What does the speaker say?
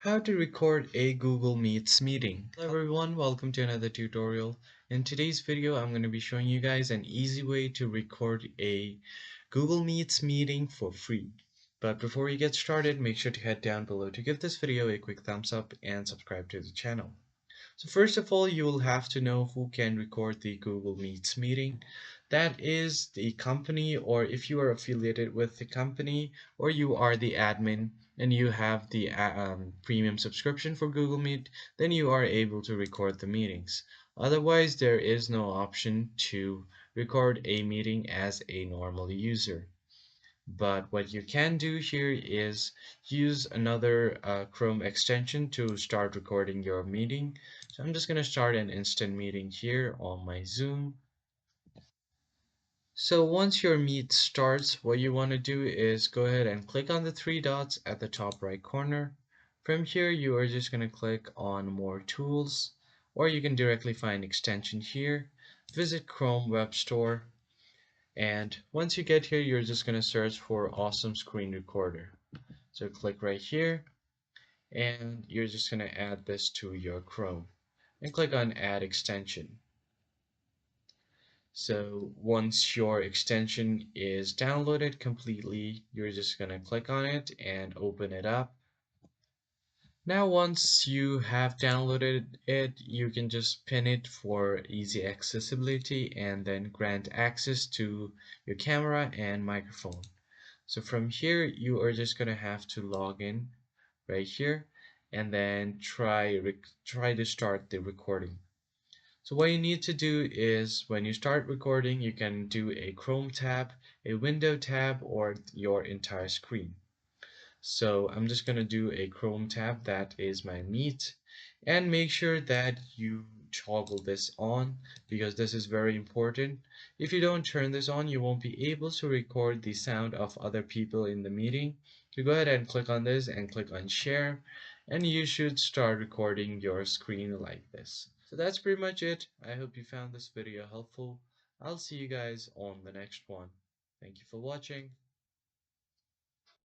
How to record a Google Meets meeting. Hello everyone, welcome to another tutorial. In today's video, I'm going to be showing you guys an easy way to record a Google Meets meeting for free. But before we get started, make sure to head down below to give this video a quick thumbs up and subscribe to the channel. So first of all, you will have to know who can record the Google Meets meeting. That is the company, or if you are affiliated with the company, or you are the admin and you have the premium subscription for Google Meet, then you are able to record the meetings. Otherwise, there is no option to record a meeting as a normal user. But what you can do here is use another Chrome extension to start recording your meeting. So I'm just going to start an instant meeting here on my Zoom. So once your meet starts, what you want to do is go ahead and click on the three dots at the top right corner. From here, you are just going to click on More Tools, or you can directly find extension here. Visit Chrome Web Store. And once you get here, you're just going to search for Awesome Screen Recorder. So click right here, and you're just going to add this to your Chrome. And click on Add Extension. So once your extension is downloaded completely, you're just going to click on it and open it up. Now once you have downloaded it, you can just pin it for easy accessibility and then grant access to your camera and microphone. So from here, you are just going to have to log in right here and then try to start the recording. So what you need to do is when you start recording, you can do a Chrome tab, a window tab, or your entire screen. So I'm just going to do a Chrome tab, that is my Meet, and make sure that you toggle this on because this is very important. If you don't turn this on, you won't be able to record the sound of other people in the meeting. So go ahead and click on this and click on share, and you should start recording your screen like this. So that's pretty much it. I hope you found this video helpful. I'll see you guys on the next one. Thank you for watching.